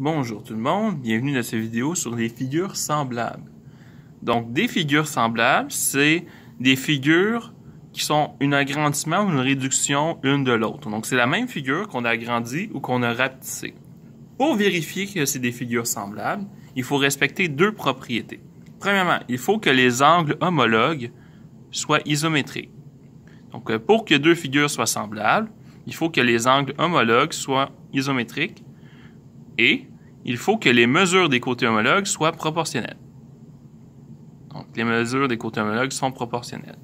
Bonjour tout le monde, bienvenue dans cette vidéo sur les figures semblables. Donc, des figures semblables, c'est des figures qui sont un agrandissement ou une réduction l'une de l'autre. Donc, c'est la même figure qu'on a agrandie ou qu'on a rapetissée. Pour vérifier que c'est des figures semblables, il faut respecter deux propriétés. Premièrement, il faut que les angles homologues soient isométriques. Donc, pour que deux figures soient semblables, il faut que les angles homologues soient isométriques et il faut que les mesures des côtés homologues soient proportionnelles. Donc, les mesures des côtés homologues sont proportionnelles.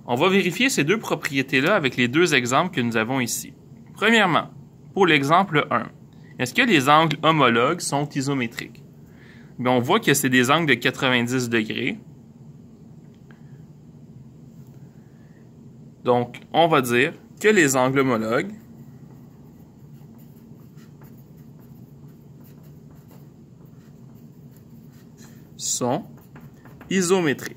On va vérifier ces deux propriétés-là avec les deux exemples que nous avons ici. Premièrement, pour l'exemple 1, est-ce que les angles homologues sont isométriques? Bien, on voit que c'est des angles de 90 degrés. Donc, on va dire que les angles homologues sont isométriques.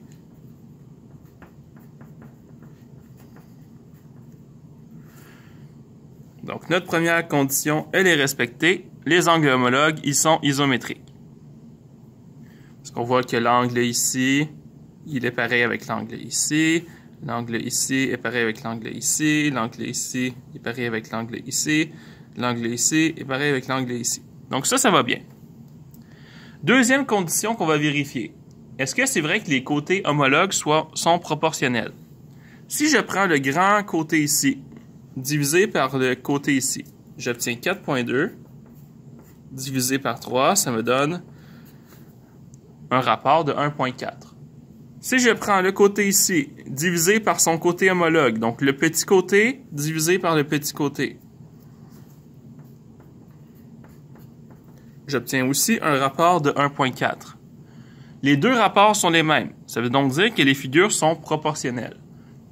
Donc, notre première condition, elle est respectée. Les angles homologues, ils sont isométriques. Parce qu'on voit que l'angle ici, il est pareil avec l'angle ici. L'angle ici est pareil avec l'angle ici. L'angle ici est pareil avec l'angle ici. L'angle ici est pareil avec l'angle ici. Donc, ça va bien. Deuxième condition qu'on va vérifier. Est-ce que c'est vrai que les côtés homologues sont proportionnels? Si je prends le grand côté ici, divisé par le côté ici, j'obtiens 4,2 divisé par 3, ça me donne un rapport de 1,4. Si je prends le côté ici, divisé par son côté homologue, donc le petit côté divisé par le petit côté, j'obtiens aussi un rapport de 1,4. Les deux rapports sont les mêmes. Ça veut donc dire que les figures sont proportionnelles.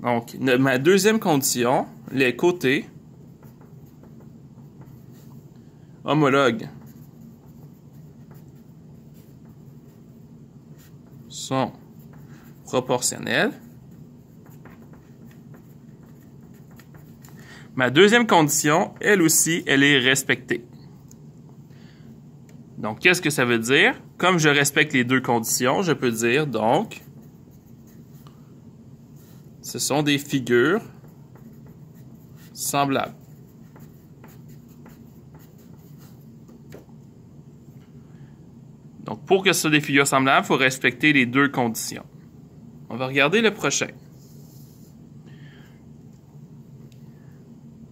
Donc, ma deuxième condition, les côtés homologues sont proportionnels. Ma deuxième condition, elle aussi, elle est respectée. Donc, qu'est-ce que ça veut dire? Comme je respecte les deux conditions, je peux dire donc, ce sont des figures semblables. Donc, pour que ce soit des figures semblables, il faut respecter les deux conditions. On va regarder le prochain.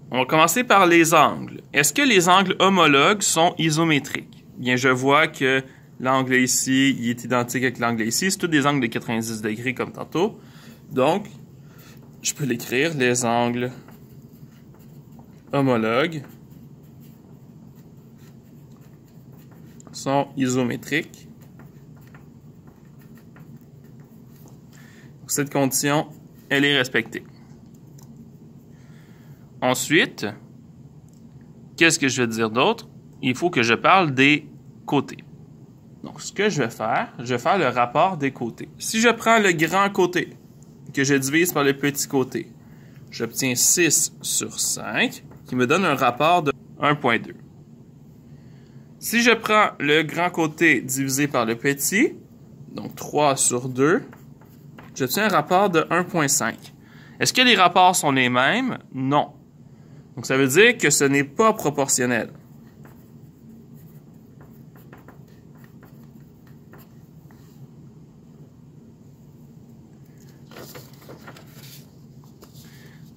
On va commencer par les angles. Est-ce que les angles homologues sont isométriques? Bien, je vois que l'angle ici, il est identique avec l'angle ici. C'est tous des angles de 90 degrés comme tantôt. Donc, je peux l'écrire, les angles homologues sont isométriques. Cette condition, elle est respectée. Ensuite, qu'est-ce que je vais dire d'autre? Il faut que je parle des côtés. Donc, ce que je vais faire le rapport des côtés. Si je prends le grand côté, que je divise par le petit côté, j'obtiens 6 sur 5, qui me donne un rapport de 1,2. Si je prends le grand côté divisé par le petit, donc 3 sur 2, j'obtiens un rapport de 1,5. Est-ce que les rapports sont les mêmes? Non. Donc, ça veut dire que ce n'est pas proportionnel.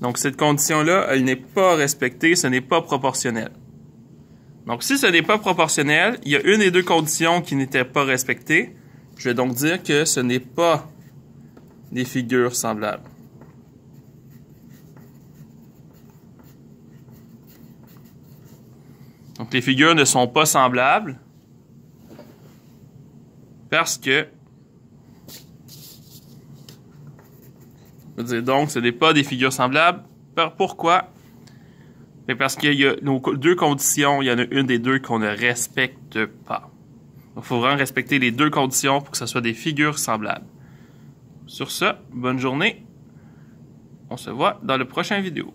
Donc, cette condition-là, elle n'est pas respectée, ce n'est pas proportionnel. Donc, si ce n'est pas proportionnel, il y a une des deux conditions qui n'étaient pas respectées. Je vais donc dire que ce n'est pas des figures semblables. Donc, les figures ne sont pas semblables parce que donc, ce n'est pas des figures semblables. Pourquoi? Parce qu'il y a nos deux conditions, il y en a une des deux qu'on ne respecte pas. Donc, il faut vraiment respecter les deux conditions pour que ce soit des figures semblables. Sur ce, bonne journée. On se voit dans la prochaine vidéo.